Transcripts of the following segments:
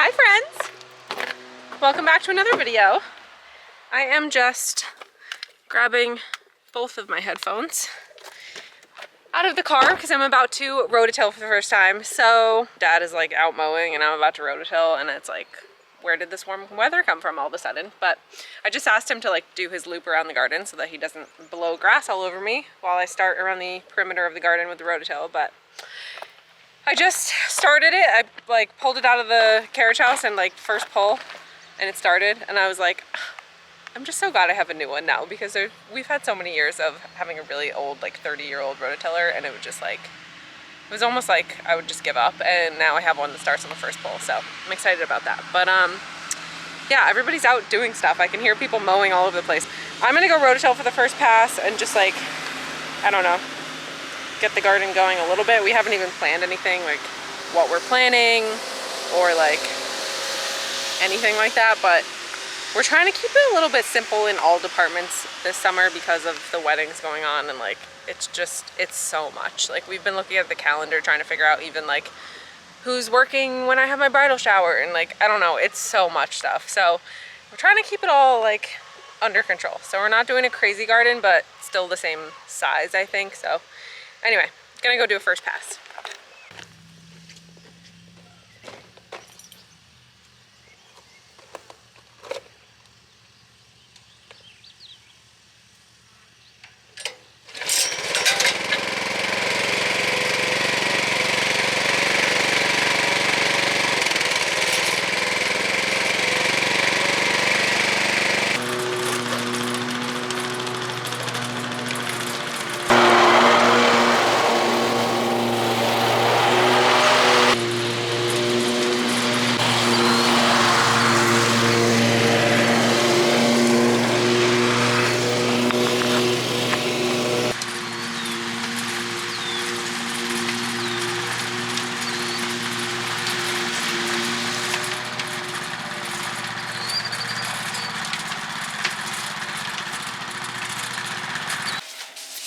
Hi friends! Welcome back to another video. I am just grabbing both of my headphones out of the car because I'm about to rototill for the first time. So Dad is like out mowing and I'm about to rototill, and it's like, where did this warm weather come from all of a sudden? But I just asked him to like do his loop around the garden so that he doesn't blow grass all over me while I start around the perimeter of the garden with the rototill. But I just started it. I like pulled it out of the carriage house and like first pull, and it started, and I was like, I'm just so glad I have a new one now, because we've had so many years of having a really old, like 30-year-old rototiller, and it would just like, it was almost like I would just give up, and now I have one that starts on the first pull, so I'm excited about that. But yeah, everybody's out doing stuff. I can hear people mowing all over the place. I'm gonna go rototill for the first pass and just like, I don't know, get the garden going a little bit. We haven't even planned anything, like what we're planning or like anything like that, but we're trying to keep it a little bit simple in all departments this summer because of the weddings going on, and like it's so much. Like we've been looking at the calendar trying to figure out even like who's working when I have my bridal shower, and like I don't know, it's so much stuff. So we're trying to keep it all like under control. So we're not doing a crazy garden, but still the same size, I think. So anyway, gonna go do a first pass.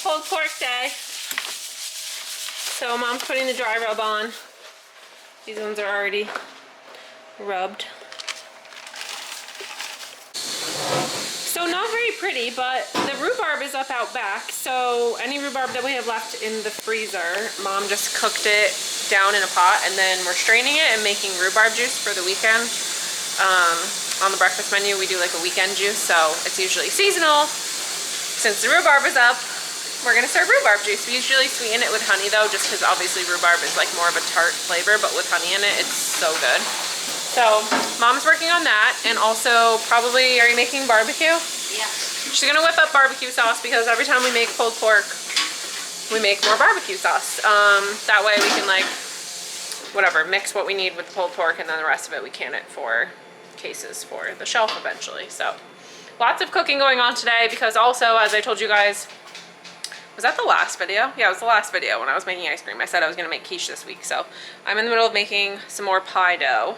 Pulled pork day. So Mom's putting the dry rub on. These ones are already rubbed. So not very pretty, but the rhubarb is up out back. So any rhubarb that we have left in the freezer, Mom just cooked it down in a pot, and then we're straining it and making rhubarb juice for the weekend. On the breakfast menu, we do like a weekend juice, so it's usually seasonal. Since the rhubarb is up, we're gonna serve rhubarb juice. We usually sweeten it with honey though, just because obviously rhubarb is like more of a tart flavor, but with honey in it, it's so good. So Mom's working on that, and also probably, are you making barbecue? Yeah. She's gonna whip up barbecue sauce, because every time we make pulled pork, we make more barbecue sauce. That way we can like, whatever, mix what we need with the pulled pork, and then the rest of it we can it for cases for the shelf eventually. So lots of cooking going on today, because also, as I told you guys, was that the last video? Yeah, it was the last video when I was making ice cream. I said I was gonna make quiche this week. So I'm in the middle of making some more pie dough,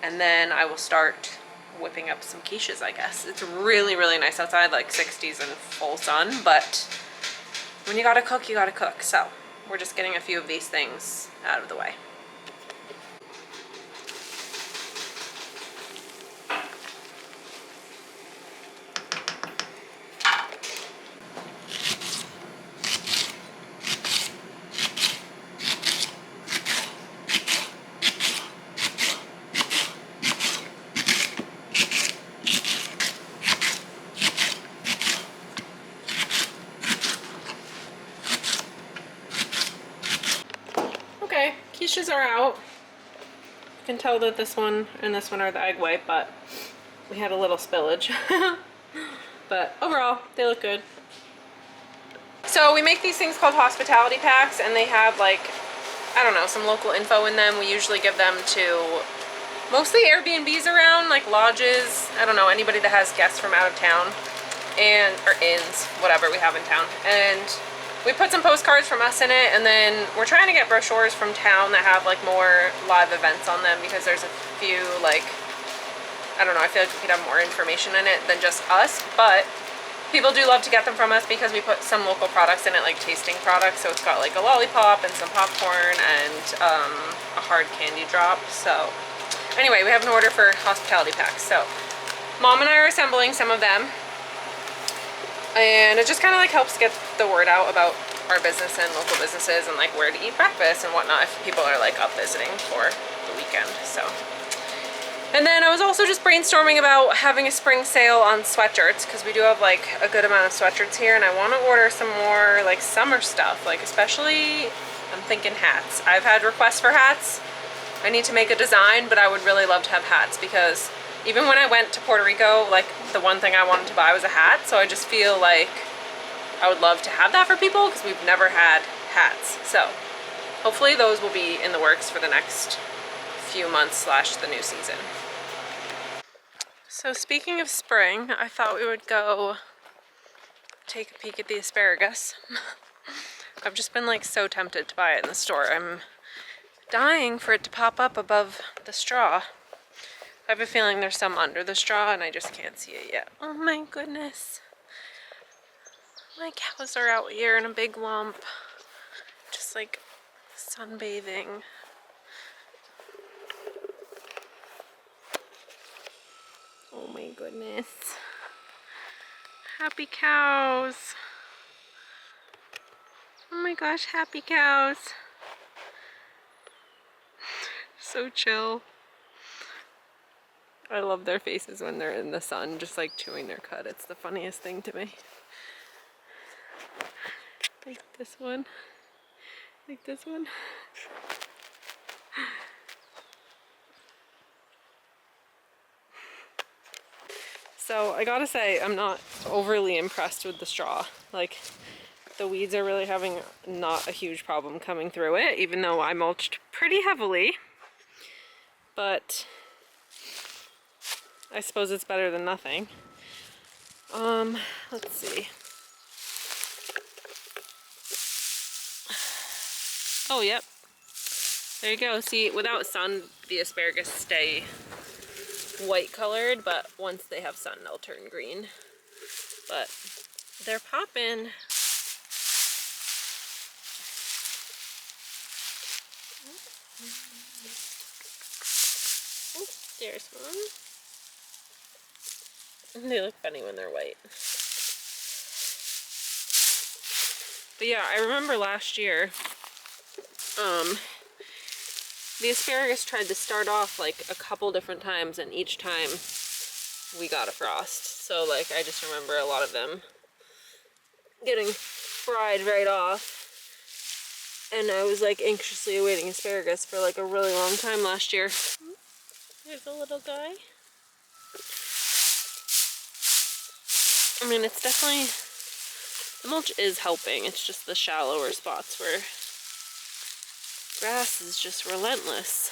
and then I will start whipping up some quiches, I guess. It's really, really nice outside, like 60s and full sun, but when you gotta cook, you gotta cook. So we're just getting a few of these things out of the way. Okay, quiches are out. You can tell that this one and this one are the egg white, but we had a little spillage. But overall, they look good. So we make these things called hospitality packs, and they have like, I don't know, some local info in them. We usually give them to mostly Airbnbs around, like lodges, I don't know, anybody that has guests from out of town, and or inns, whatever we have in town. And we put some postcards from us in it, and then we're trying to get brochures from town that have like more live events on them, because there's a few like, I don't know, I feel like we could have more information in it than just us, but people do love to get them from us because we put some local products in it, like tasting products. So it's got like a lollipop and some popcorn and a hard candy drop. So anyway, we have an order for hospitality packs. So Mom and I are assembling some of them. And it just kind of like helps get the word out about our business and local businesses and like where to eat breakfast and whatnot if people are like up visiting for the weekend. So, and then I was also just brainstorming about having a spring sale on sweatshirts, because we do have like a good amount of sweatshirts here, and I want to order some more like summer stuff, like especially I'm thinking hats. I've had requests for hats. I need to make a design, but I would really love to have hats, because even when I went to Puerto Rico, like the one thing I wanted to buy was a hat. So I just feel like I would love to have that for people, because we've never had hats. So hopefully those will be in the works for the next few months / the new season. So speaking of spring, I thought we would go take a peek at the asparagus. I've just been like so tempted to buy it in the store. I'm dying for it to pop up above the straw. I have a feeling there's some under the straw and I just can't see it yet. Oh my goodness. My cows are out here in a big lump, just like sunbathing. Oh my goodness. Happy cows. Oh my gosh, happy cows. So chill. I love their faces when they're in the sun, just like chewing their cud. It's the funniest thing to me. Like this one. Like this one. So I gotta say, I'm not overly impressed with the straw. Like, the weeds are really having not a huge problem coming through it, even though I mulched pretty heavily. But I suppose it's better than nothing. Let's see. Oh, yep. There you go. See, without sun, the asparagus stay white colored, but once they have sun, they'll turn green. But they're popping. Oh, there's one. They look funny when they're white. But yeah, I remember last year, the asparagus tried to start off like a couple different times, and each time we got a frost. So like, I just remember a lot of them getting fried right off. And I was like anxiously awaiting asparagus for like a really long time last year. There's a little guy. I mean, it's definitely, the mulch is helping. It's just the shallower spots where grass is just relentless.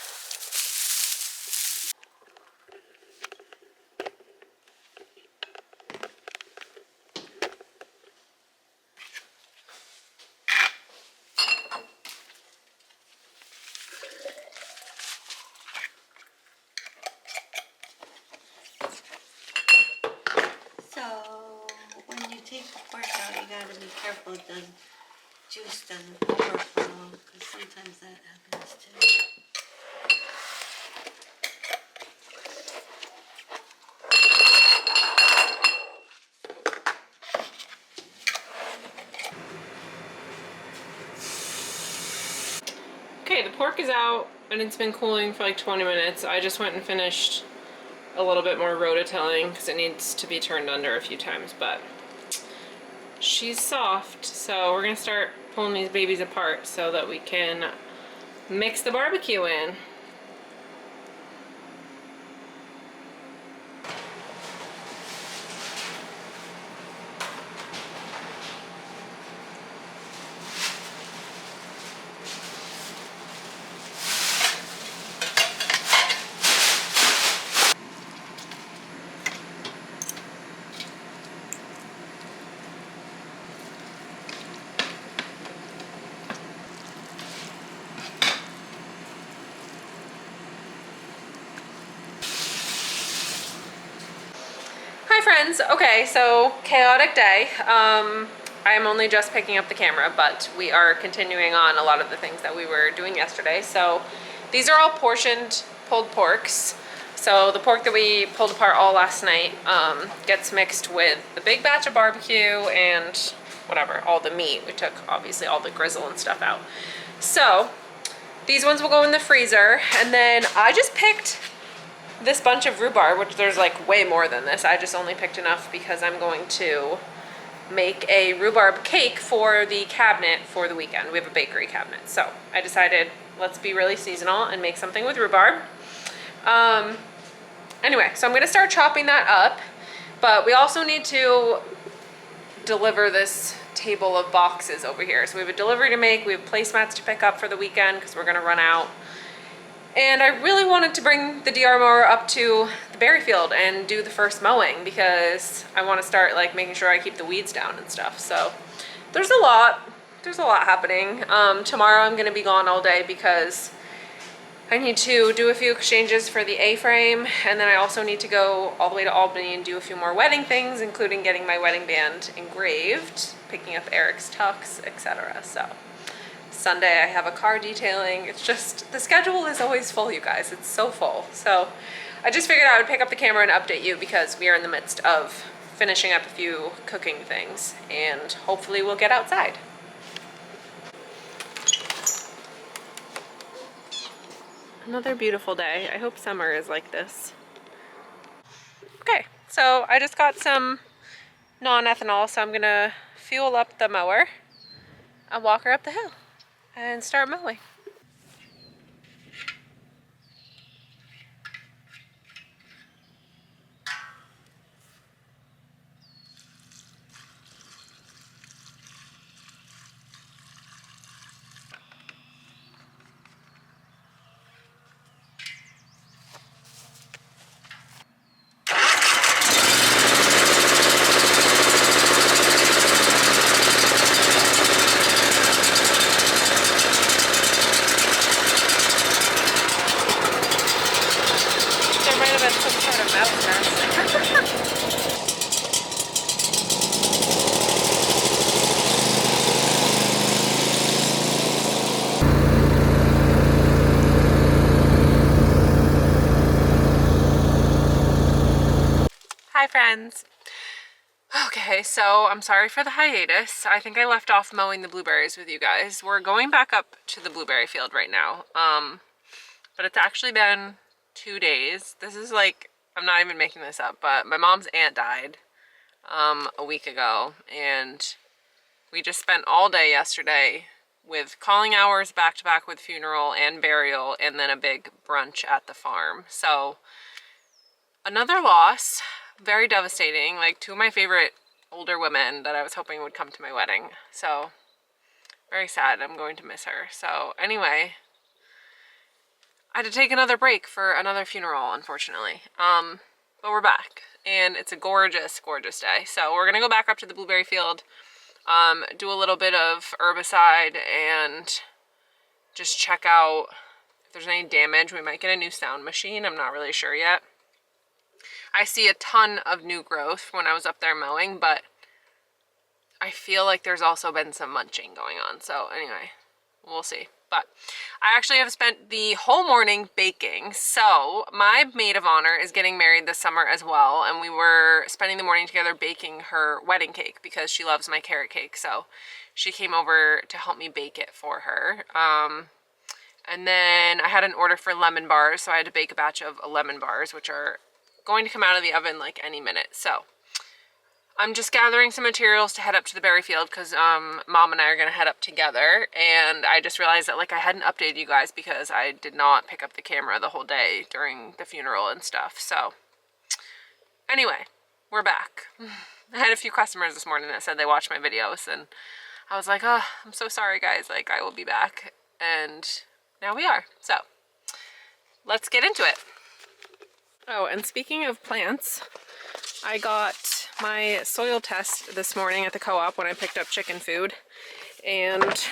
Careful the juice doesn't overflow, because sometimes that happens too. Okay, the pork is out and it's been cooling for like 20 minutes. I just went and finished a little bit more rototilling because it needs to be turned under a few times, but she's soft, so we're gonna start pulling these babies apart so that we can mix the barbecue in. Hi friends, okay, so chaotic day. I'm only just picking up the camera, but we are continuing on a lot of the things that we were doing yesterday. So these are all portioned pulled porks. So the pork that we pulled apart all last night gets mixed with the big batch of barbecue and whatever, all the meat. We took obviously all the grizzle and stuff out. So these ones will go in the freezer, and then I just picked this bunch of rhubarb, which there's like way more than this. I just only picked enough because I'm going to make a rhubarb cake for the cabinet for the weekend. We have a bakery cabinet. So I decided let's be really seasonal and make something with rhubarb. Anyway, so I'm gonna start chopping that up, but we also need to deliver this table of boxes over here. So we have a delivery to make, we have placemats to pick up for the weekend because we're gonna run out. And I really wanted to bring the DR mower up to the berry field and do the first mowing because I want to start like making sure I keep the weeds down and stuff. So there's a lot happening. Tomorrow I'm going to be gone all day because I need to do a few exchanges for the A-frame, and then I also need to go all the way to Albany and do a few more wedding things, including getting my wedding band engraved, picking up Eric's tux, etc. So Sunday I have a car detailing. It's just, the schedule is always full, you guys. It's so full. So I just figured I would pick up the camera and update you because we are in the midst of finishing up a few cooking things, and hopefully we'll get outside. Another beautiful day. I hope summer is like this. Okay, so I just got some non-ethanol, so I'm gonna fuel up the mower and walk her up the hill and start mowing. There might have been some sort of mouse nest. Hi friends. Okay, so I'm sorry for the hiatus. I think I left off mowing the blueberries with you guys. We're going back up to the blueberry field right now. But it's actually been 2 days. This is like, I'm not even making this up, but my mom's aunt died a week ago, and we just spent all day yesterday with calling hours back to back with funeral and burial, and then a big brunch at the farm. So another loss. Very devastating. Like, two of my favorite older women that I was hoping would come to my wedding. So very sad. I'm going to miss her. So anyway, I had to take another break for another funeral, unfortunately. But we're back, and it's a gorgeous, gorgeous day. So we're gonna go back up to the blueberry field, do a little bit of herbicide, and just check out if there's any damage. We might get a new sound machine. I'm not really sure yet. I see a ton of new growth when I was up there mowing, but I feel like there's also been some munching going on. So anyway, we'll see. But I actually have spent the whole morning baking. So my maid of honor is getting married this summer as well, and we were spending the morning together baking her wedding cake because she loves my carrot cake. So she came over to help me bake it for her. And then I had an order for lemon bars, so I had to bake a batch of lemon bars, which are going to come out of the oven like any minute. So I'm just gathering some materials to head up to the berry field because Mom and I are going to head up together. And I just realized that like I hadn't updated you guys because I did not pick up the camera the whole day during the funeral and stuff. So anyway, we're back. I had a few customers this morning that said they watched my videos, and I was like, oh, I'm so sorry guys, like I will be back. And now we are. So let's get into it. Oh, and speaking of plants, I got my soil test this morning at the co-op when I picked up chicken food, and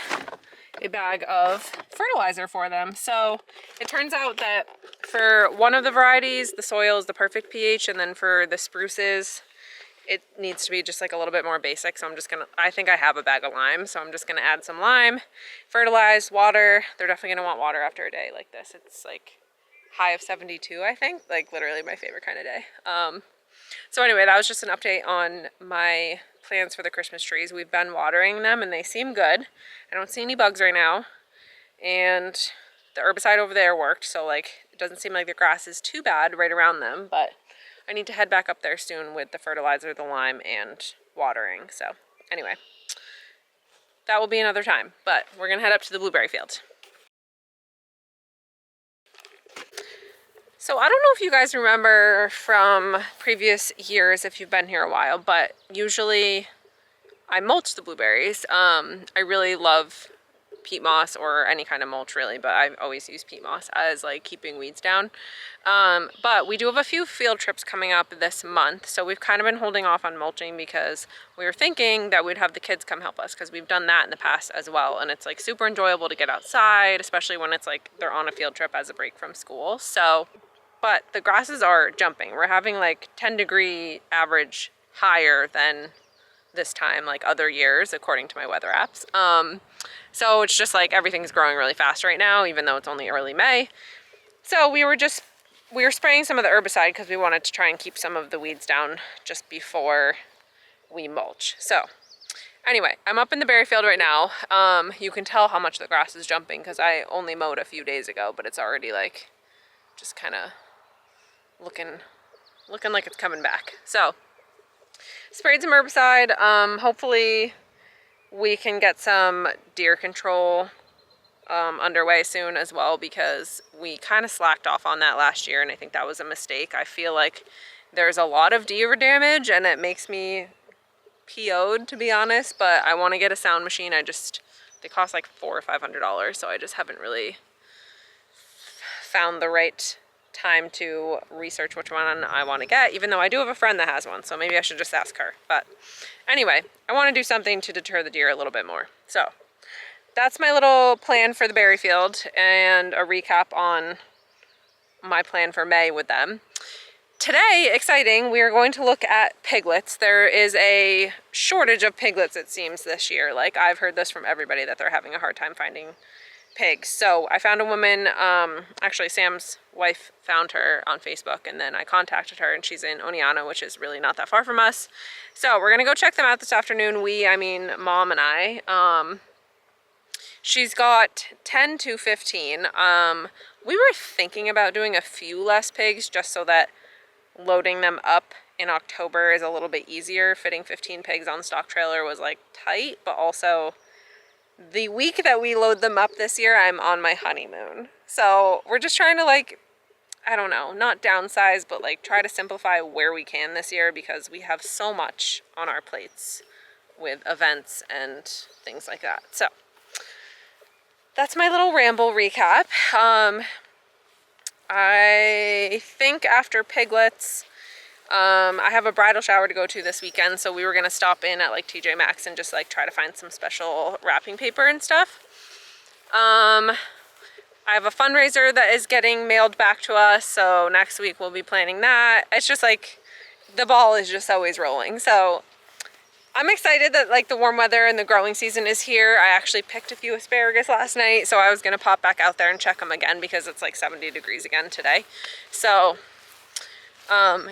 a bag of fertilizer for them. So it turns out that for one of the varieties, the soil is the perfect pH, and then for the spruces, it needs to be just like a little bit more basic. So I'm just gonna, I think I have a bag of lime, so I'm just gonna add some lime, fertilize, water. They're definitely gonna want water after a day like this. It's like high of 72, I think. Like literally my favorite kind of day. So anyway, that was just an update on my plans for the Christmas trees. We've been watering them and they seem good. I don't see any bugs right now. And the herbicide over there worked, so like it doesn't seem like the grass is too bad right around them, but I need to head back up there soon with the fertilizer, the lime, and watering. So anyway, that will be another time, but we're gonna head up to the blueberry field. So I don't know if you guys remember from previous years if you've been here a while, but usually I mulch the blueberries. I really love peat moss or any kind of mulch really, but I always use peat moss as like keeping weeds down. But we do have a few field trips coming up this month, so we've kind of been holding off on mulching because we were thinking that we'd have the kids come help us, because we've done that in the past as well, and it's like super enjoyable to get outside, especially when it's like they're on a field trip as a break from school. So but the grasses are jumping. We're having like 10-degree average higher than this time, like other years, according to my weather apps. So it's just like everything's growing really fast right now, even though it's only early May. So we were spraying some of the herbicide because we wanted to try and keep some of the weeds down just before we mulch. So anyway, I'm up in the berry field right now. You can tell how much the grass is jumping because I only mowed a few days ago, but it's already like just kind of looking like it's coming back. So sprayed some herbicide. Hopefully we can get some deer control underway soon as well, because we kind of slacked off on that last year and I think that was a mistake. I feel like there's a lot of deer damage and it makes me PO'd, to be honest, but I want to get a sound machine. They cost like $400 or $500, so I just haven't really found the right time to research which one I want to get, even though I do have a friend that has one, so maybe I should just ask her. But anyway, I want to do something to deter the deer a little bit more. So that's my little plan for the berry field and a recap on my plan for May with them. Today, exciting, we are going to look at piglets. There is a shortage of piglets, it seems, this year. Like, I've heard this from everybody that they're having a hard time finding pigs. So I found a woman, actually Sam's wife found her on Facebook, and then I contacted her, and she's in Oneonta, which is really not that far from us. So we're gonna go check them out this afternoon. I mean Mom and I. She's got 10 to 15. We were thinking about doing a few less pigs just so that loading them up in October is a little bit easier. Fitting 15 pigs on the stock trailer was like tight, but also the week that we load them up this year, I'm on my honeymoon. So we're just trying to, like, I don't know, not downsize, but like try to simplify where we can this year, because we have so much on our plates with events and things like that. So that's my little ramble recap. I think after piglets, I have a bridal shower to go to this weekend, so we were gonna stop in at like TJ Maxx and just like try to find some special wrapping paper and stuff. I have a fundraiser that is getting mailed back to us, so next week we'll be planning that. It's just like the ball is just always rolling. So I'm excited that like the warm weather and the growing season is here. I actually picked a few asparagus last night, so I was gonna pop back out there and check them again because it's like 70 degrees again today. So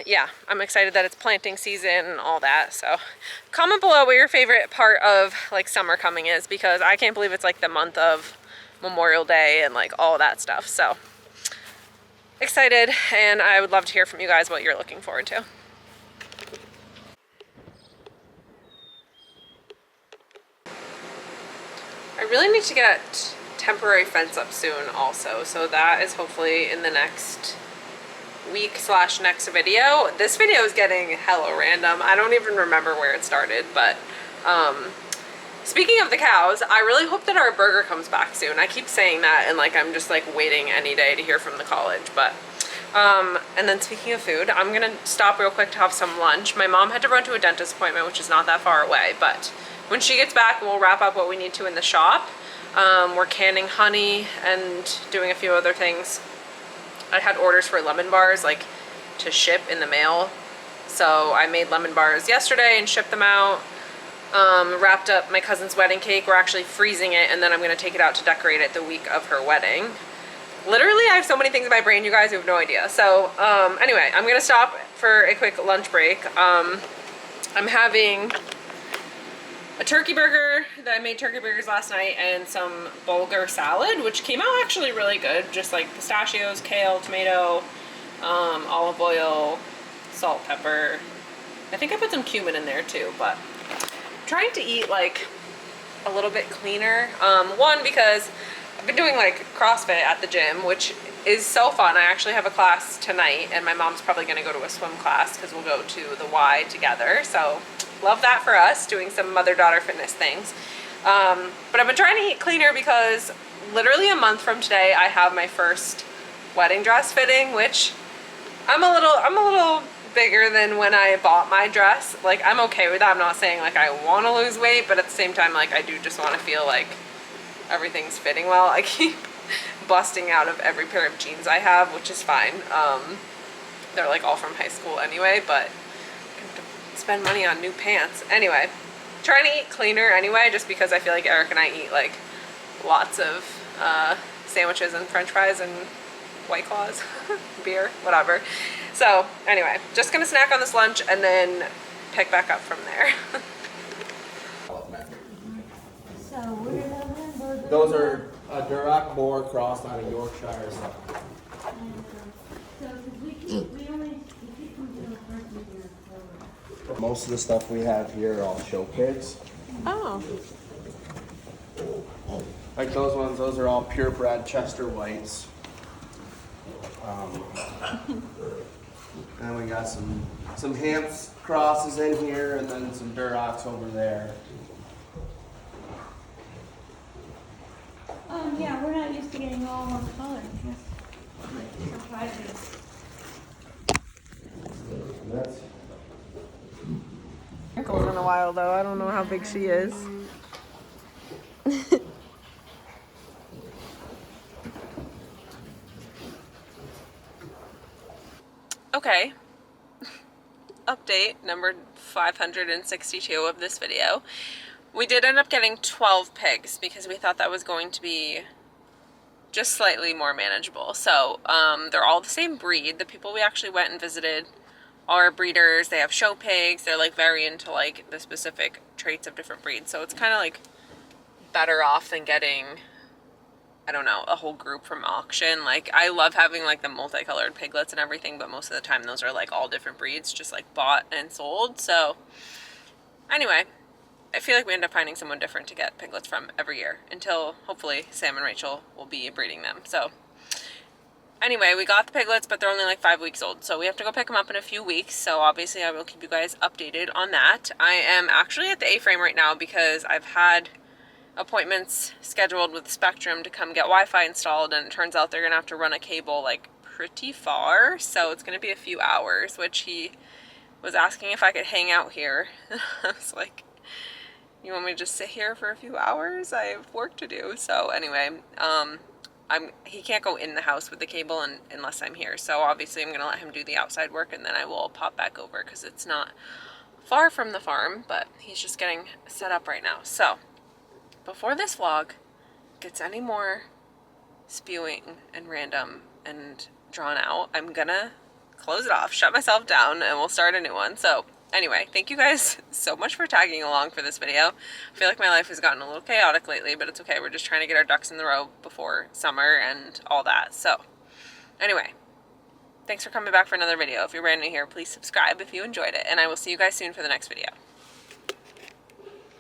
yeah, I'm excited that it's planting season and all that. So comment below what your favorite part of like summer coming is, because I can't believe it's like the month of Memorial Day and like all that stuff. So excited, and I would love to hear from you guys what you're looking forward to. I really need to get temporary fence up soon also, so that is hopefully in the next week / next video. This video is getting hella random. I don't even remember where it started, but speaking of the cows, I really hope that our burger comes back soon. I keep saying that, and like I'm just like waiting any day to hear from the college. But and then speaking of food, I'm gonna stop real quick to have some lunch. My mom had to run to a dentist appointment, which is not that far away, but when she gets back, we'll wrap up what we need to in the shop. We're canning honey and doing a few other things. I had orders for lemon bars like to ship in the mail, so I made lemon bars yesterday and shipped them out. Wrapped up my cousin's wedding cake. We're actually freezing it, and then I'm gonna take it out to decorate it the week of her wedding. literally I have so many things in my brain, you guys, you have no idea. So anyway, I'm gonna stop for a quick lunch break. I'm having a turkey burger that I made turkey burgers last night and some bulgur salad, which came out actually really good. Just like pistachios, kale, tomato, olive oil, salt, pepper. I think I put some cumin in there too, but I'm trying to eat like a little bit cleaner. One, because I've been doing like CrossFit at the gym, which is so fun. I actually have a class tonight and my mom's probably gonna go to a swim class because we'll go to the Y together. So love that for us, doing some mother-daughter fitness things. But I've been trying to eat cleaner because literally a month from today, I have my first wedding dress fitting, which I'm a little bigger than when I bought my dress. Like, I'm okay with that. I'm not saying like I want to lose weight, but at the same time, like I do just want to feel like everything's fitting well. I keep busting out of every pair of jeans I have, which is fine. They're like all from high school anyway, but spend money on new pants. Anyway, trying to eat cleaner anyway, just because I feel like Eric and I eat like lots of sandwiches and french fries and White Claws, beer, whatever. So anyway, just gonna snack on this lunch and then pick back up from there. So where did that hamburger? Those are a Duroc boar crossed on a Yorkshire. So, 'cause we keep them doing turkey here, so. Most of the stuff we have here are all show pigs. Oh. Like those ones, those are all purebred Chester Whites. And we got some Hants crosses in here, and then some Durocs over there. Yeah, we're not used to getting all one color. That's surprising. And that's Goes in a while though. I don't know how big she is. Okay. Update number 562 of this video. We did end up getting 12 pigs because we thought that was going to be just slightly more manageable. So they're all the same breed. The people we actually went and visited are breeders. They have show pigs. They're like very into like the specific traits of different breeds. So it's kind of like better off than getting, I don't know, a whole group from auction. Like I love having like the multicolored piglets and everything, but most of the time those are like all different breeds, just like bought and sold. So anyway, I feel like we end up finding someone different to get piglets from every year until hopefully Sam and Rachel will be breeding them. So anyway, we got the piglets, but they're only like 5 weeks old. So we have to go pick them up in a few weeks. So obviously I will keep you guys updated on that. I am actually at the A-frame right now because I've had appointments scheduled with Spectrum to come get Wi-Fi installed, and it turns out they're gonna have to run a cable like pretty far, so it's gonna be a few hours, which he was asking if I could hang out here. I was like, you want me to just sit here for a few hours? I have work to do. So anyway, he can't go in the house with the cable unless I'm here, so obviously I'm gonna let him do the outside work and then I will pop back over because it's not far from the farm, but he's just getting set up right now. So before this vlog gets any more spewing and random and drawn out, I'm gonna close it off, shut myself down, and we'll start a new one. So anyway, thank you guys so much for tagging along for this video. I feel like my life has gotten a little chaotic lately, but it's okay. We're just trying to get our ducks in the row before summer and all that. So anyway, thanks for coming back for another video. If you're brand new here, please subscribe if you enjoyed it, and I will see you guys soon for the next video.